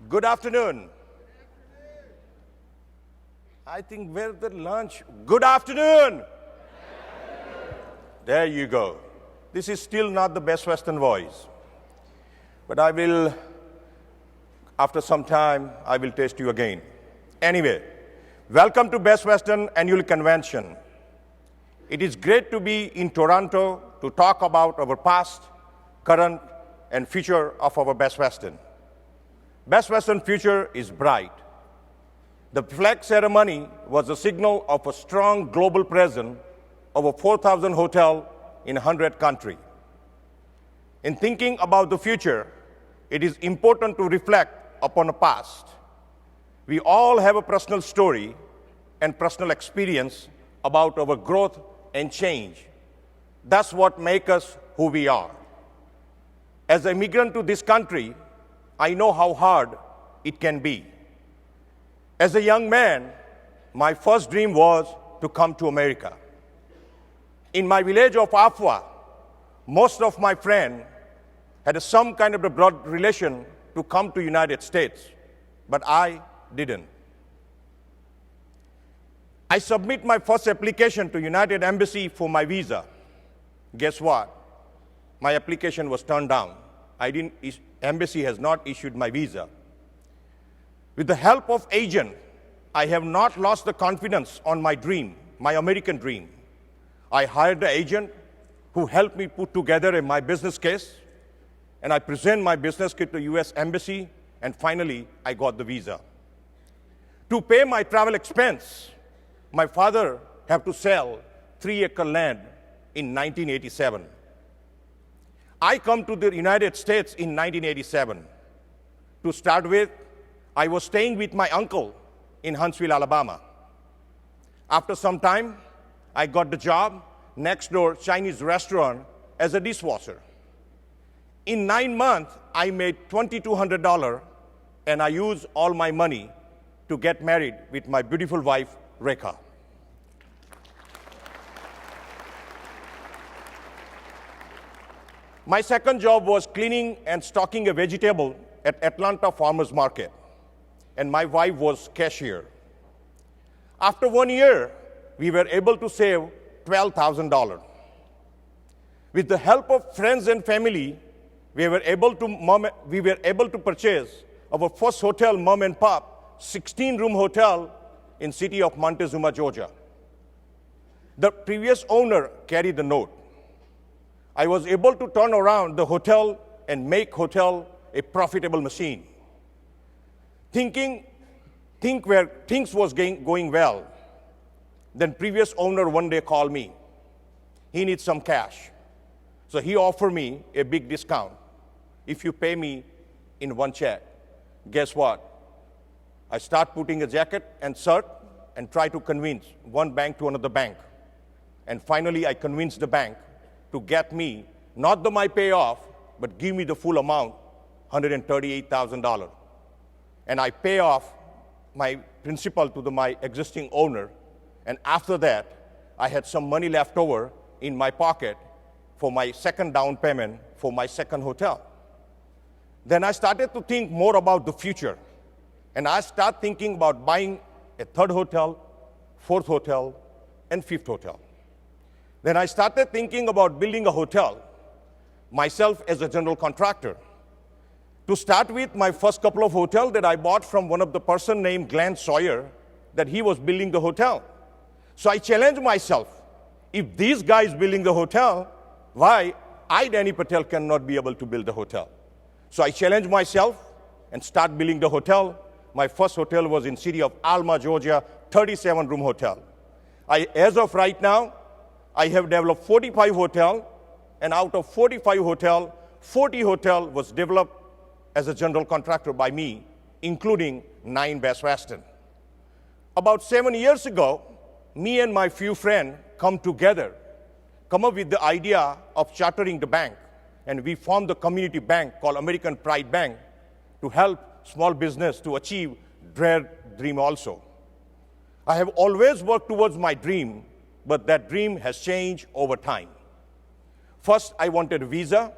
Good afternoon. I think where's the lunch? Good afternoon. There you go. This is still not the Best Western voice. But I will, after some time, I will test you again. Anyway, welcome to Best Western Annual Convention. It is great to be in Toronto to talk about our past, current, and future of our Best Western. Best Western future is bright. The flag ceremony was a signal of a strong global presence of over 4,000 hotels in 100 countries. In thinking about the future, it is important to reflect upon the past. We all have a personal story and personal experience about our growth and change. That's what makes us who we are. As an immigrant to this country, I know how hard it can be. As a young man, my first dream was to come to America. In my village of Afva, most of my friends had some kind of a blood relation to come to United States, but I didn't. I submit my first application to United Embassy for my visa. Guess what? My application was turned down. Embassy has not issued my visa. With the help of agent, I have not lost the confidence on my dream, my American dream. I hired the agent who helped me put together my business case, and I present my business case to US Embassy, and finally, I got the visa. To pay my travel expense, my father had to sell 3-acre land in 1987. I come to the United States in 1987. To start with, I was staying with my uncle in Huntsville, Alabama. After some time, I got the job next door Chinese restaurant as a dishwasher. In 9 months, I made $2,200, and I used all my money to get married with my beautiful wife, Rekha. My second job was cleaning and stocking a vegetable at Atlanta Farmers Market, and my wife was cashier. After 1 year, we were able to save $12,000. With the help of friends and family, we were able to purchase our first hotel, mom and pop, 16-room hotel in city of Montezuma, Georgia. The previous owner carried the note. I was able to turn around the hotel and make hotel a profitable machine. Think where things was going well. Then previous owner one day called me. He needs some cash. So he offered me a big discount. If you pay me in one check, guess what? I start putting a jacket and shirt and try to convince one bank to another bank. And finally, I convinced the bank to get me, not my payoff, but give me the full amount, $138,000. And I pay off my principal to my existing owner. And after that, I had some money left over in my pocket for my second down payment for my second hotel. Then I started to think more about the future. And I started thinking about buying a third hotel, fourth hotel, and fifth hotel. Then I started thinking about building a hotel, myself as a general contractor. To start with, my first couple of hotels that I bought from one of the person named Glenn Sawyer, that he was building the hotel. So I challenged myself, if these guys building the hotel, why I, Danny Patel, cannot be able to build the hotel? So I challenged myself and start building the hotel. My first hotel was in city of Alma, Georgia, 37-room hotel. As of right now, I have developed 45 hotels, and out of 45 hotels, 40 hotels was developed as a general contractor by me, including 9 Best Western. About 7 years ago, me and my few friends come up with the idea of chartering the bank, and we formed the community bank called American Pride Bank to help small business to achieve their dream also. I have always worked towards my dream, but that dream has changed over time. First, I wanted a visa,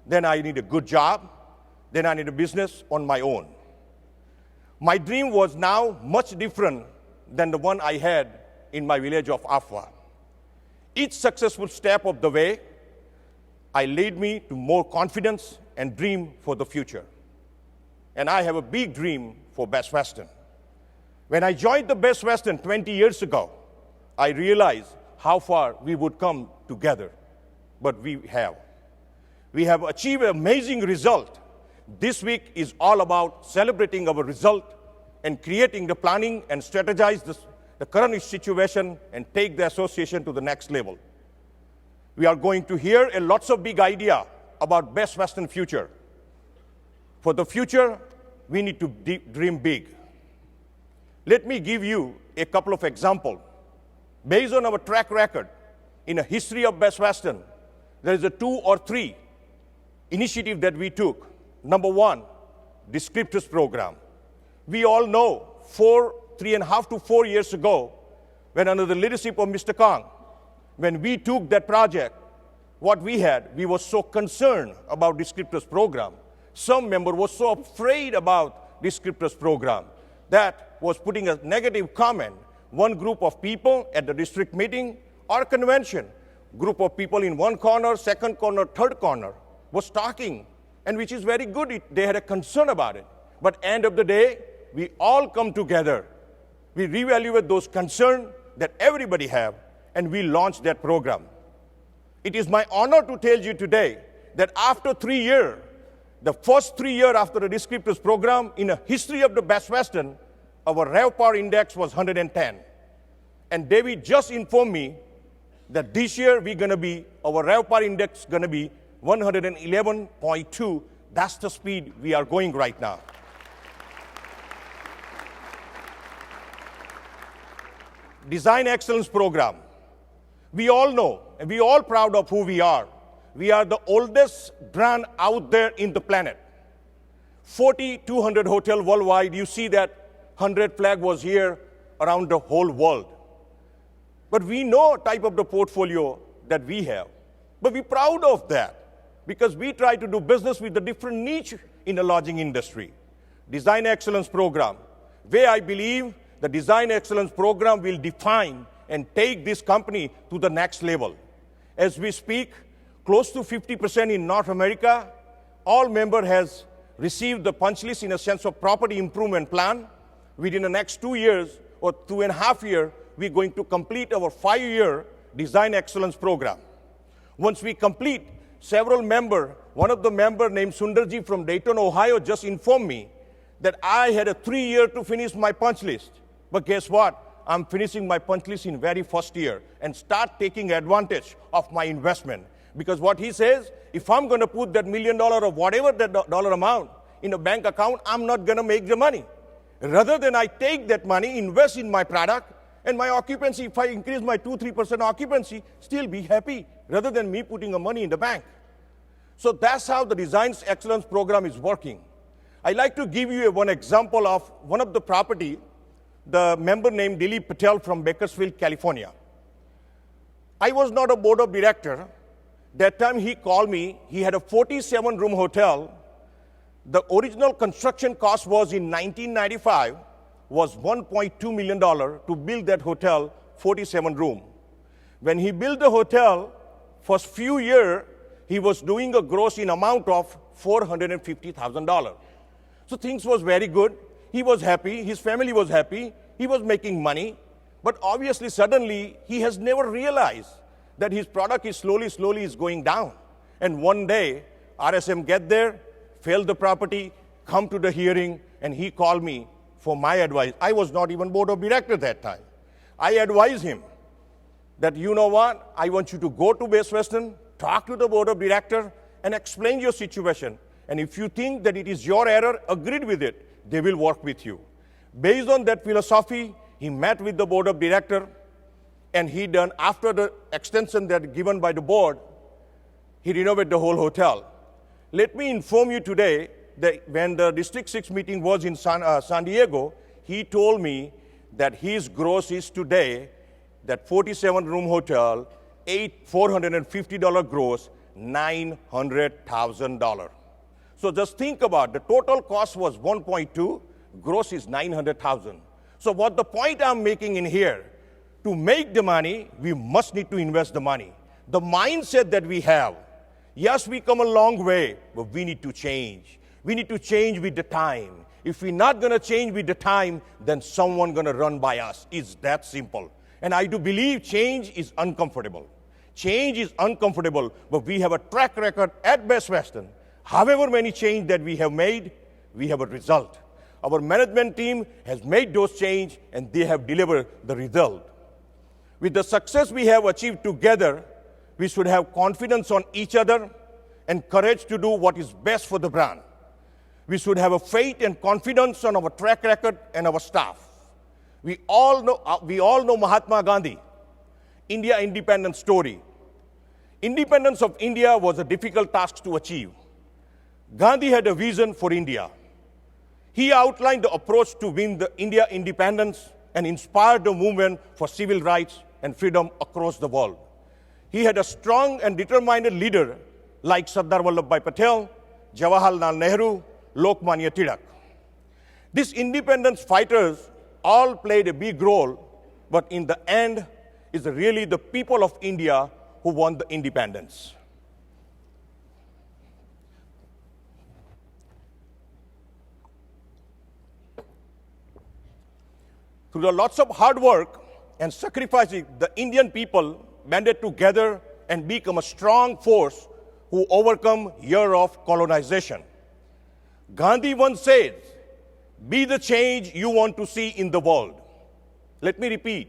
then I need a good job, then I need a business on my own. My dream was now much different than the one I had in my village of Afva. Each successful step of the way led me to more confidence and dream for the future. And I have a big dream for Best Western. When I joined the Best Western 20 years ago, I realized how far we would come together. But we have. We have achieved an amazing result. This week is all about celebrating our result and creating the planning and strategize the current situation and take the association to the next level. We are going to hear lots of big ideas about Best Western future. For the future, we need to dream big. Let me give you a couple of examples. Based on our track record in the history of Best Western, there is a 2 or 3 initiatives that we took. Number 1, descriptors program. We all know 3.5 to 4 years ago, when under the leadership of Mr. Kang, when we took that project, what we were so concerned about descriptors program. Some member was so afraid about descriptors program that was putting a negative comment. One group of people at the district meeting or convention, group of people in one corner, second corner, third corner, was talking, and which is very good. They had a concern about it. But end of the day, we all come together. We reevaluate those concerns that everybody have, and we launched that program. It is my honor to tell you today that after 3 years, the first 3 years after the descriptors program in the history of the Best Western, our RevPAR index was 110. And David just informed me that this year our RevPAR index going to be 111.2. That's the speed we are going right now. Design Excellence Program. We all know, and we all proud of who we are. We are the oldest brand out there in the planet. 4,200 hotels worldwide. You see that 100 flag was here around the whole world. But we know type of the portfolio that we have. But we're proud of that because we try to do business with the different niche in the lodging industry. Design Excellence Program, where I believe the Design Excellence Program will define and take this company to the next level. As we speak, close to 50% in North America, all member has received the punch list in a sense of property improvement plan. Within the next 2 years or 2.5 years, we're going to complete our 5-year Design Excellence Program. Once we complete, several members, one of the members named Sundarji from Dayton, Ohio, just informed me that I had a 3 years to finish my punch list. But guess what? I'm finishing my punch list in very first year and start taking advantage of my investment. Because what he says, if I'm going to put that $1 million or whatever that dollar amount in a bank account, I'm not going to make the money. Rather than I take that money, invest in my product, and my occupancy, if I increase my 2-3% occupancy, still be happy, rather than me putting the money in the bank. So that's how the Design Excellence Program is working. I'd like to give you one example of one of the property, the member named Dilip Patel from Bakersfield, California. I was not a board of director. That time he called me. He had a 47-room hotel. The original construction cost was in 1995 was $1.2 million to build that hotel, 47 room. When he built the hotel, for a few years, he was doing a gross in amount of $450,000. So things was very good. He was happy. His family was happy. He was making money. But obviously, suddenly, he has never realized that his product is slowly is going down. And one day, RSM get there, failed the property, come to the hearing, and he called me for my advice. I was not even board of director that time. I advised him that, you know what, I want you to go to Best Western, talk to the board of director, and explain your situation. And if you think that it is your error, agreed with it, they will work with you. Based on that philosophy, he met with the board of director, and he done, after the extension that given by the board, he renovated the whole hotel. Let me inform you today that when the District 6 meeting was in San Diego, he told me that his gross is today, that 47-room hotel, $450 gross, $900,000. So just think about, the total cost was 1.2, Gross is 900,000. So what the point I'm making in here, to make the money, we must need to invest the money. The mindset that we have, yes, we come a long way, but we need to change. We need to change with the time. If we're not going to change with the time, then someone going to run by us. It's that simple. And I do believe change is uncomfortable. Change is uncomfortable, but we have a track record at Best Western. However many change that we have made, we have a result. Our management team has made those change, and they have delivered the result. With the success we have achieved together, we should have confidence on each other and courage to do what is best for the brand. We should have a faith and confidence on our track record and our staff. We all know Mahatma Gandhi, India independence story. Independence of India was a difficult task to achieve. Gandhi had a vision for India. He outlined the approach to win the India independence and inspired the movement for civil rights and freedom across the world. He had a strong and determined leader like Sardar Patel, Jawaharlal Nehru, Lokmanya Tilak. These independence fighters all played a big role, but in the end, it's really the people of India who won the independence. Through the lots of hard work and sacrifices, the Indian people banded together and become a strong force who overcome years of colonization. Gandhi once said, "Be the change you want to see in the world." Let me repeat,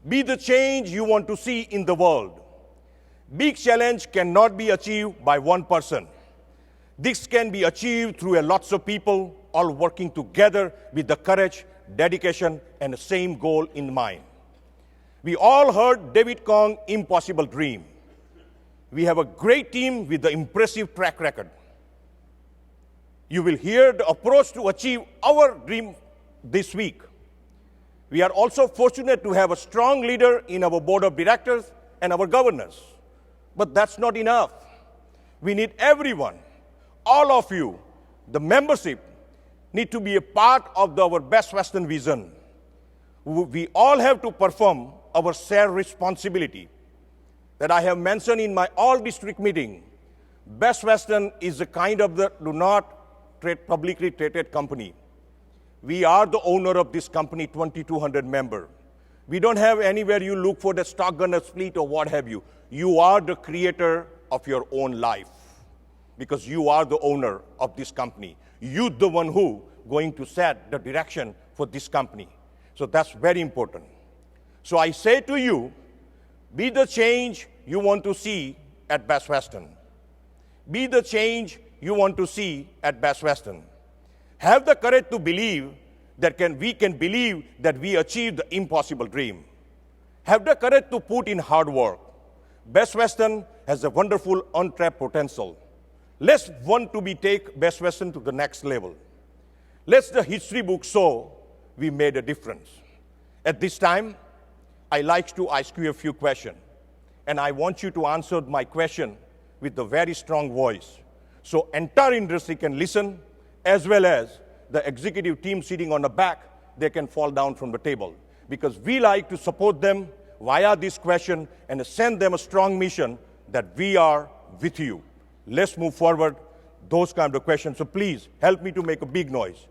be the change you want to see in the world. Big challenge cannot be achieved by one person. This can be achieved through lots of people all working together with the courage, dedication, and the same goal in mind. We all heard David Kong's impossible dream. We have a great team with the impressive track record. You will hear the approach to achieve our dream this week. We are also fortunate to have a strong leader in our board of directors and our governors. But that's not enough. We need everyone, all of you, the membership, need to be a part of our Best Western vision. We all have to perform our shared responsibility that I have mentioned in my all-district meeting. Best Western is a kind of the do not trade publicly traded company. We are the owner of this company, 2,200 members. We don't have anywhere you look for the stock gonna split or what have you. You are the creator of your own life because you are the owner of this company. You the one who going to set the direction for this company. So that's very important. So I say to you, be the change you want to see at Best Western. Be the change you want to see at Best Western. Have the courage to believe that we can believe that we achieved the impossible dream. Have the courage to put in hard work. Best Western has a wonderful untapped potential. Let's want to take Best Western to the next level. Let the history book show we made a difference. At this time, I like to ask you a few questions, and I want you to answer my question with a very strong voice, so entire industry can listen, as well as the executive team sitting on the back, they can fall down from the table. Because we like to support them via this question and send them a strong mission that we are with you. Let's move forward, those kind of questions. So please, help me to make a big noise.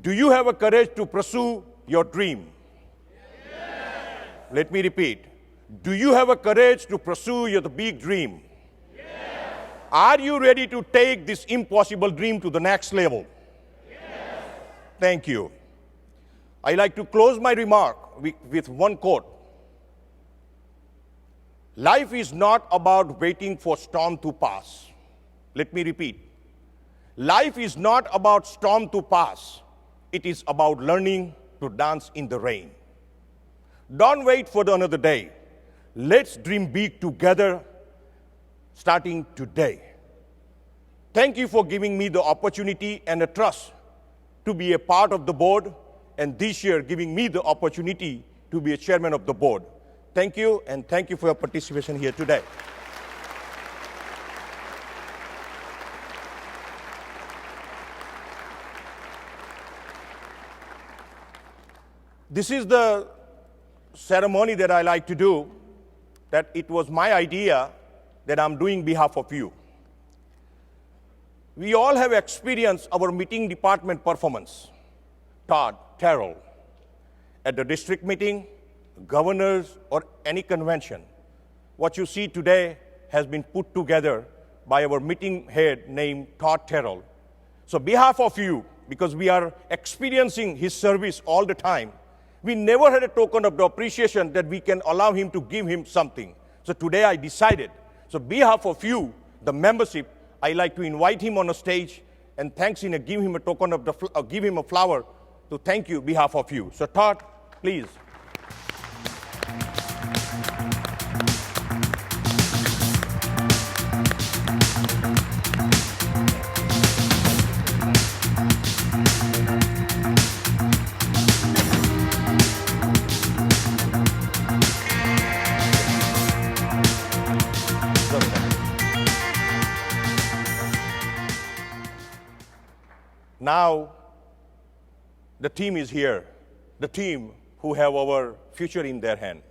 Do you have a courage to pursue your dream? Yes. Let me repeat. Do you have a courage to pursue your big dream? Yes. Are you ready to take this impossible dream to the next level? Yes. Thank you. I like to close my remark with one quote. Life is not about waiting for storm to pass. Let me repeat. Life is not about storm to pass. It is about learning to dance in the rain. Don't wait for another day. Let's dream big together, starting today. Thank you for giving me the opportunity and the trust to be a part of the board, and this year giving me the opportunity to be a chairman of the board. Thank you, and thank you for your participation here today. This is the ceremony that I like to do, that it was my idea that I'm doing behalf of you. We all have experienced our meeting department performance, Todd, Terrell, at the district meeting, governors, or any convention. What you see today has been put together by our meeting head named Todd Terrell. So on behalf of you, because we are experiencing his service all the time, we never had a token of the appreciation that we can allow him to give him something. So today I decided, so on behalf of you, the membership, I like to invite him on a stage and thanks him and give him a token of give him a flower to thank you on behalf of you. So Todd, please. Now, the team is here, the team who have our future in their hand.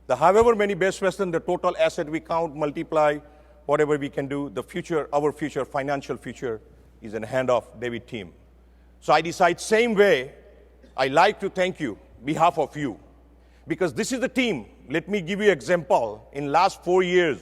However many Best Western, the total asset we count, multiply, whatever we can do, the future, our future, financial future is in the hand of David team. So I decide same way, I like to thank you on behalf of you. Because this is the team, let me give you example. In last 4 years,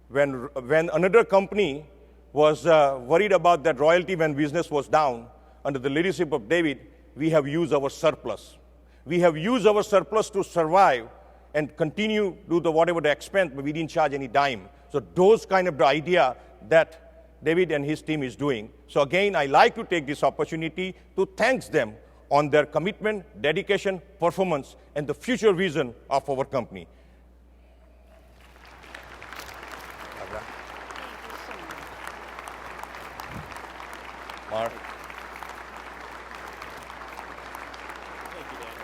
when another company was worried about that royalty when business was down, under the leadership of David, we have used our surplus. We have used our surplus to survive and continue to do whatever the expense, but we didn't charge any dime. So those kind of the idea that David and his team is doing. So again, I like to take this opportunity to thank them on their commitment, dedication, performance, and the future vision of our company. Mark. Thank you, Dan.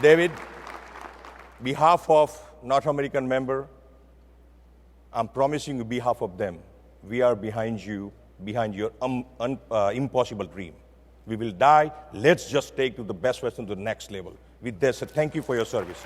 David, behalf of North American member, I'm promising you behalf of them, we are behind you, behind your impossible dream. We will die. Let's just take to the Best Western to the next level. With this, thank you for your service.